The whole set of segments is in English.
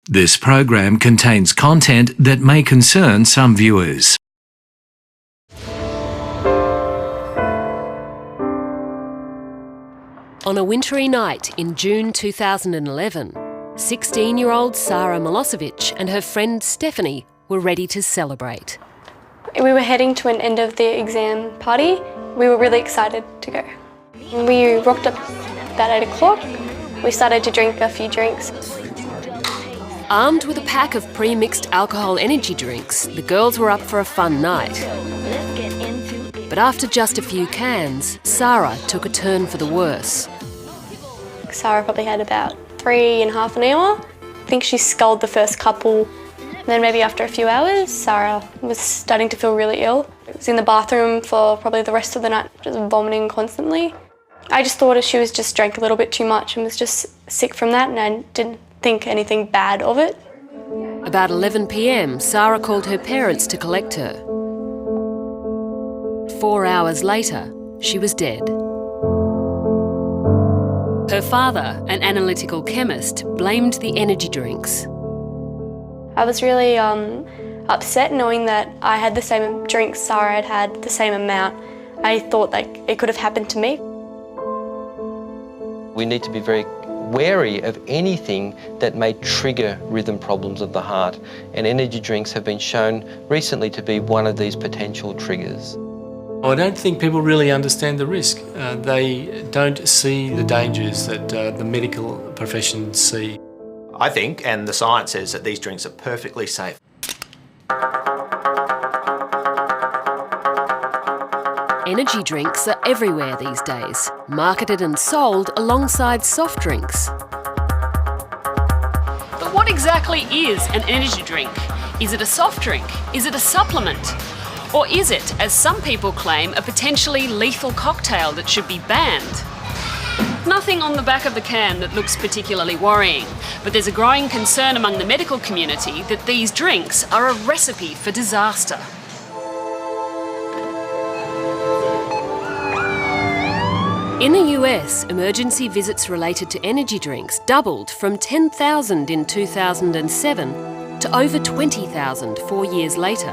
This program contains content that may concern some viewers. On a wintry night in June 2011, 16-year-old Sarah Milosevic and her friend Stephanie were ready to celebrate. We were heading to an end of the exam party. We were really excited to go. We rocked up about 8 o'clock. We started to drink a few drinks. Armed with a pack of pre-mixed alcohol energy drinks, the girls were up for a fun night. But after just a few cans, Sarah took a turn for the worse. Sarah probably had about 3.5 an hour. I think she sculled the first couple. And then maybe after a few hours, Sarah was starting to feel really ill. I was in the bathroom for probably the rest of the night, just vomiting constantly. I just thought she was just drank a little bit too much and was just sick from that, and I didn't think anything bad of it. About 11 p.m, Sarah called her parents to collect her. 4 hours later, she was dead. Her father, an analytical chemist, blamed the energy drinks. I was really upset knowing that I had the same drinks Sarah had had, the same amount. I thought it could have happened to me. We need to be very wary of anything that may trigger rhythm problems of the heart, and energy drinks have been shown recently to be one of these potential triggers. I don't think people really understand the risk. They don't see the dangers that the medical profession see. I think, and the science says, that these drinks are perfectly safe. Energy drinks are everywhere these days, marketed and sold alongside soft drinks. But what exactly is an energy drink? Is it a soft drink? Is it a supplement? Or is it, as some people claim, a potentially lethal cocktail that should be banned? Nothing on the back of the can that looks particularly worrying, but there's a growing concern among the medical community that these drinks are a recipe for disaster. In the US, emergency visits related to energy drinks doubled from 10,000 in 2007 to over 20,000 4 years later.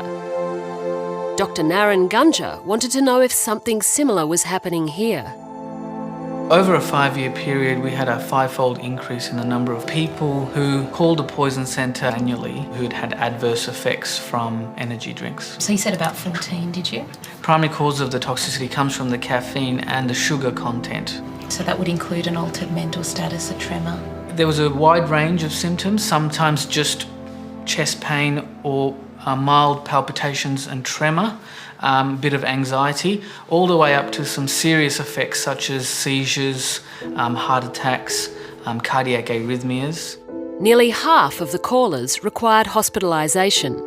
Dr. Naren Gunja wanted to know if something similar was happening here. Over a 5-year period, we had a 5-fold increase in the number of people who called a poison centre annually who'd had adverse effects from energy drinks. So you said about 14, did you? Primary cause of the toxicity comes from the caffeine and the sugar content. So that would include an altered mental status, a tremor? There was a wide range of symptoms, sometimes just chest pain or mild palpitations and tremor, a bit of anxiety, all the way up to some serious effects such as seizures, heart attacks, cardiac arrhythmias. Nearly half of the callers required hospitalisation.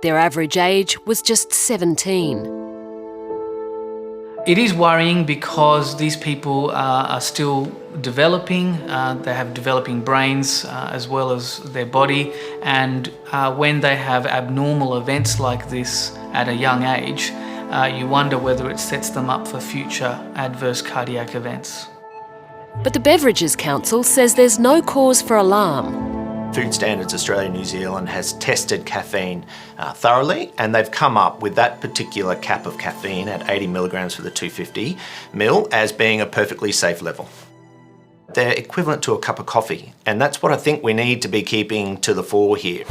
Their average age was just 17. It is worrying because these people are still developing. They have developing brains as well as their body, and when they have abnormal events like this at a young age, you wonder whether it sets them up for future adverse cardiac events. But the Beverages Council says there's no cause for alarm. Food Standards Australia New Zealand has tested caffeine thoroughly, and they've come up with that particular cap of caffeine at 80 milligrams for the 250 ml as being a perfectly safe level. They're equivalent to a cup of coffee, and that's what I think we need to be keeping to the fore here.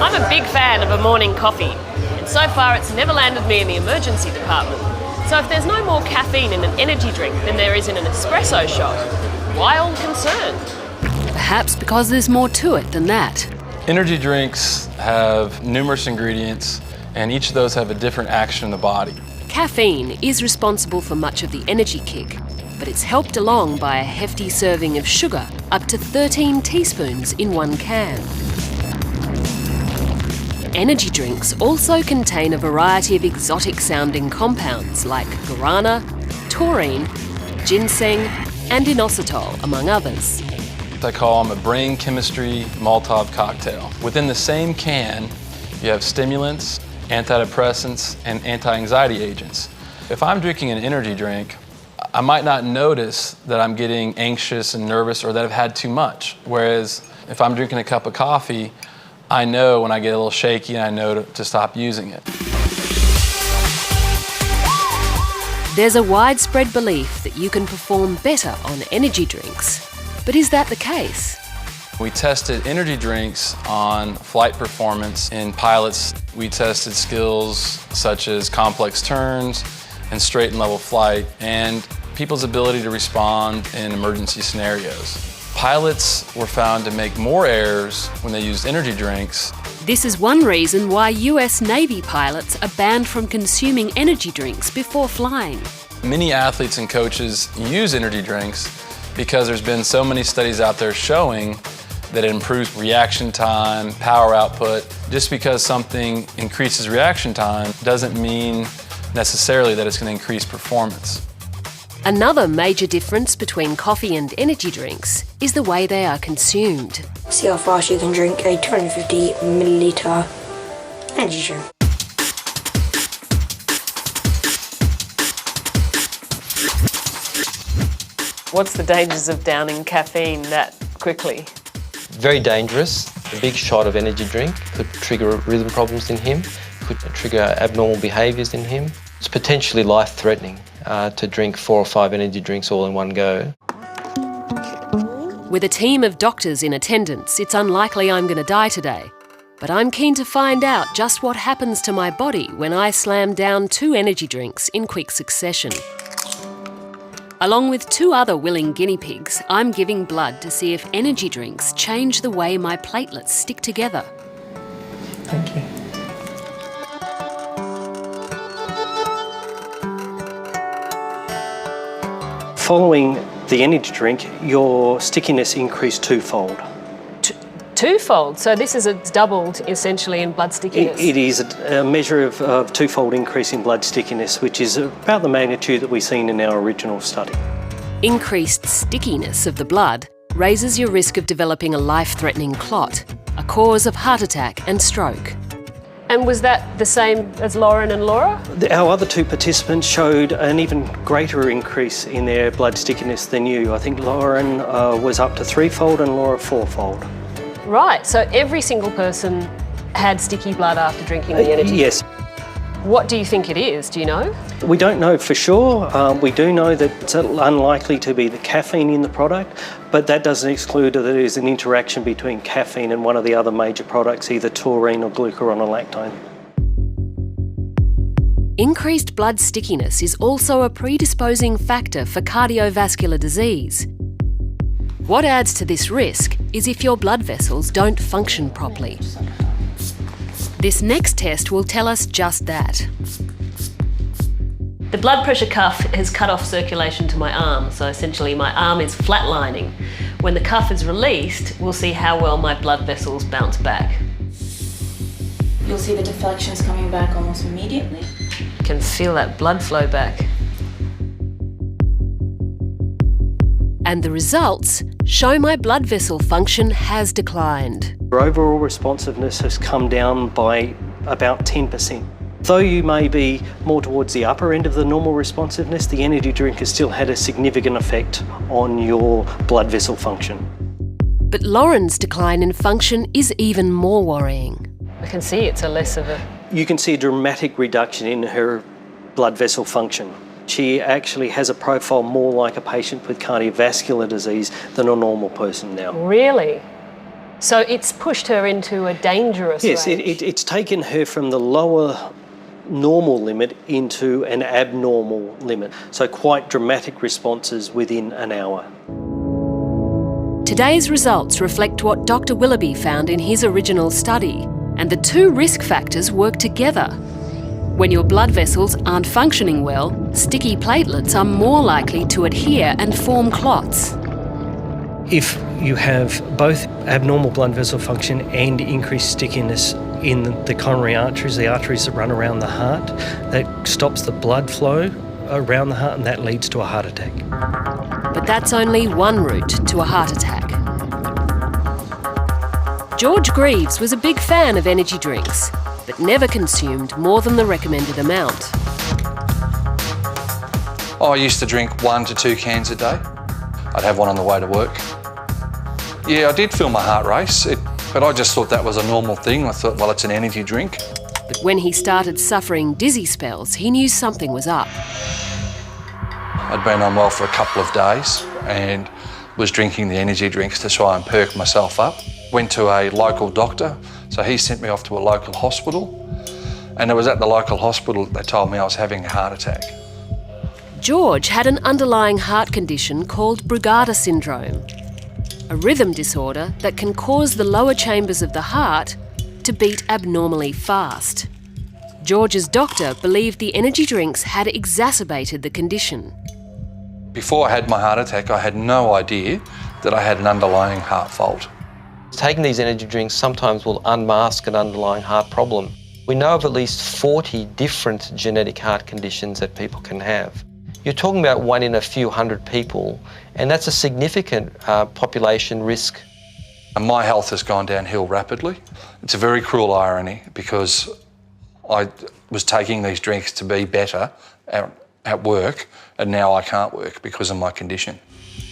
I'm a big fan of a morning coffee, and so far it's never landed me in the emergency department. So if there's no more caffeine in an energy drink than there is in an espresso shot, why all concerned? Perhaps because there's more to it than that. Energy drinks have numerous ingredients, and each of those have a different action in the body. Caffeine is responsible for much of the energy kick, but it's helped along by a hefty serving of sugar, up to 13 teaspoons in one can. Energy drinks also contain a variety of exotic-sounding compounds like guarana, taurine, ginseng and inositol, among others. I call them a brain chemistry Molotov cocktail. Within the same can, you have stimulants, antidepressants, and anti-anxiety agents. If I'm drinking an energy drink, I might not notice that I'm getting anxious and nervous or that I've had too much. Whereas if I'm drinking a cup of coffee, I know when I get a little shaky and I know to stop using it. There's a widespread belief that you can perform better on energy drinks. But is that the case? We tested energy drinks on flight performance in pilots. We tested skills such as complex turns and straight and level flight, and people's ability to respond in emergency scenarios. Pilots were found to make more errors when they used energy drinks. This is one reason why US Navy pilots are banned from consuming energy drinks before flying. Many athletes and coaches use energy drinks because there's been so many studies out there showing that it improves reaction time, power output. Just because something increases reaction time doesn't mean necessarily that it's going to increase performance. Another major difference between coffee and energy drinks is the way they are consumed. See how fast you can drink a 250 milliliter energy drink. What's the dangers of downing caffeine that quickly? Very dangerous. A big shot of energy drink could trigger rhythm problems in him, could trigger abnormal behaviours in him. It's potentially life-threatening to drink 4 or 5 energy drinks all in one go. With a team of doctors in attendance, it's unlikely I'm going to die today. But I'm keen to find out just what happens to my body when I slam down 2 energy drinks in quick succession. Along with 2 other willing guinea pigs, I'm giving blood to see if energy drinks change the way my platelets stick together. Thank you. Following the energy drink, your stickiness increased twofold. Twofold? So this is doubled essentially in blood stickiness? It is a measure of twofold increase in blood stickiness, which is about the magnitude that we've seen in our original study. Increased stickiness of the blood raises your risk of developing a life-threatening clot, a cause of heart attack and stroke. And was that the same as Lauren and Laura? Our other 2 participants showed an even greater increase in their blood stickiness than you. I think Lauren was up to 3-fold and Laura 4-fold. Right, so every single person had sticky blood after drinking the energy? Yes. What do you think it is? Do you know? We don't know for sure. We do know that it's unlikely to be the caffeine in the product, but that doesn't exclude that there is an interaction between caffeine and one of the other major products, either taurine or glucuronolactone. Increased blood stickiness is also a predisposing factor for cardiovascular disease. What adds to this risk is if your blood vessels don't function properly. This next test will tell us just that. The blood pressure cuff has cut off circulation to my arm, so essentially my arm is flatlining. When the cuff is released, we'll see how well my blood vessels bounce back. You'll see the deflections coming back almost immediately. You can feel that blood flow back. And the results show my blood vessel function has declined. Your overall responsiveness has come down by about 10%. Though you may be more towards the upper end of the normal responsiveness, the energy drink has still had a significant effect on your blood vessel function. But Lauren's decline in function is even more worrying. I can see it's a less of a... You can see a dramatic reduction in her blood vessel function. She actually has a profile more like a patient with cardiovascular disease than a normal person now. Really? So it's pushed her into a dangerous range? Yes, it's taken her from the lower normal limit into an abnormal limit. So quite dramatic responses within an hour. Today's results reflect what Dr. Willoughby found in his original study, and the 2 risk factors work together. When your blood vessels aren't functioning well, sticky platelets are more likely to adhere and form clots. If you have both abnormal blood vessel function and increased stickiness in the coronary arteries, the arteries that run around the heart, that stops the blood flow around the heart and that leads to a heart attack. But that's only one route to a heart attack. George Greaves was a big fan of energy drinks, but never consumed more than the recommended amount. I used to drink 1 to 2 cans a day. I'd have one on the way to work. Yeah, I did feel my heart race, but I just thought that was a normal thing. I thought, well, it's an energy drink. But when he started suffering dizzy spells, he knew something was up. I'd been unwell for a couple of days and was drinking the energy drinks to try and perk myself up. Went to a local doctor, so he sent me off to a local hospital. And it was at the local hospital that they told me I was having a heart attack. George had an underlying heart condition called Brugada syndrome, a rhythm disorder that can cause the lower chambers of the heart to beat abnormally fast. George's doctor believed the energy drinks had exacerbated the condition. Before I had my heart attack, I had no idea that I had an underlying heart fault. Taking these energy drinks sometimes will unmask an underlying heart problem. We know of at least 40 different genetic heart conditions that people can have. You're talking about 1 in a few hundred people, and that's a significant population risk. And my health has gone downhill rapidly. It's a very cruel irony because I was taking these drinks to be better at work, and now I can't work because of my condition.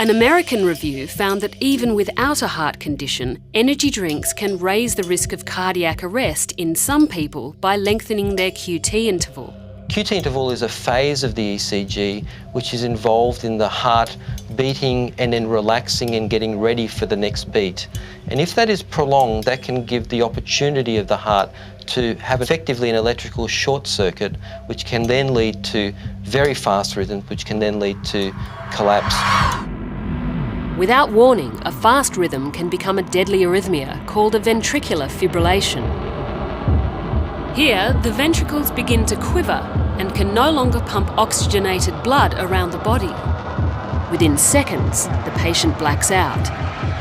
An American review found that even without a heart condition, energy drinks can raise the risk of cardiac arrest in some people by lengthening their QT interval. QT interval is a phase of the ECG which is involved in the heart beating and then relaxing and getting ready for the next beat. And if that is prolonged, that can give the opportunity of the heart to have effectively an electrical short circuit, which can then lead to very fast rhythms, which can then lead to collapse. Without warning, a fast rhythm can become a deadly arrhythmia called a ventricular fibrillation. Here, the ventricles begin to quiver and can no longer pump oxygenated blood around the body. Within seconds, the patient blacks out.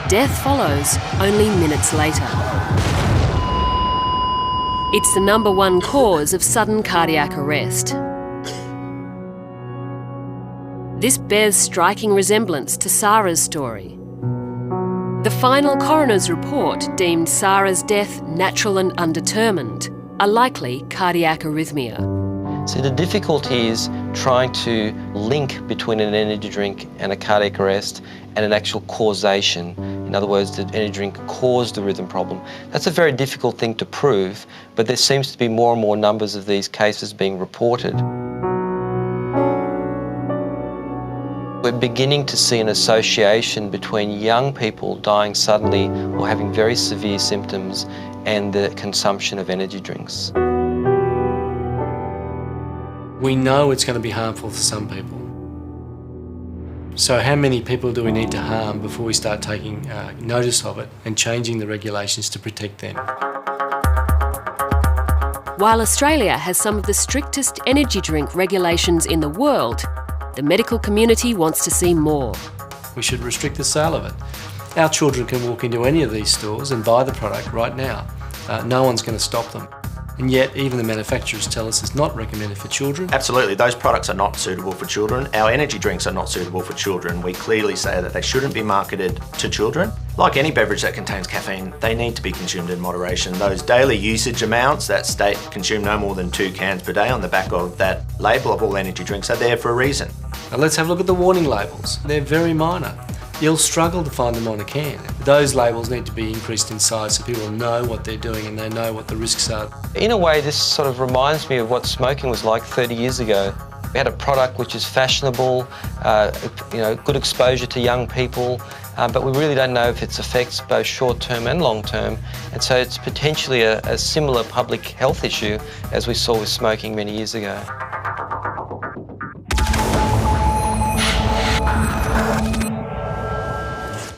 Death follows only minutes later. It's the #1 cause of sudden cardiac arrest. This bears striking resemblance to Sarah's story. The final coroner's report deemed Sarah's death natural and undetermined, a likely cardiac arrhythmia. So the difficulty is trying to link between an energy drink and a cardiac arrest and an actual causation. In other words, the energy drink caused the rhythm problem. That's a very difficult thing to prove, but there seems to be more and more numbers of these cases being reported. We're beginning to see an association between young people dying suddenly or having very severe symptoms and the consumption of energy drinks. We know it's going to be harmful for some people. So how many people do we need to harm before we start taking notice of it and changing the regulations to protect them? While Australia has some of the strictest energy drink regulations in the world, the medical community wants to see more. We should restrict the sale of it. Our children can walk into any of these stores and buy the product right now. No one's going to stop them. And yet, even the manufacturers tell us it's not recommended for children. Absolutely, those products are not suitable for children. Our energy drinks are not suitable for children. We clearly say that they shouldn't be marketed to children. Like any beverage that contains caffeine, they need to be consumed in moderation. Those daily usage amounts that state consume no more than 2 cans per day on the back of that label of all energy drinks are there for a reason. Now let's have a look at the warning labels. They're very minor. You'll struggle to find them on a can. Those labels need to be increased in size so people know what they're doing and they know what the risks are. In a way, this sort of reminds me of what smoking was like 30 years ago. We had a product which is fashionable, good exposure to young people, but we really don't know if its effects both short-term and long-term, and so it's potentially a similar public health issue as we saw with smoking many years ago.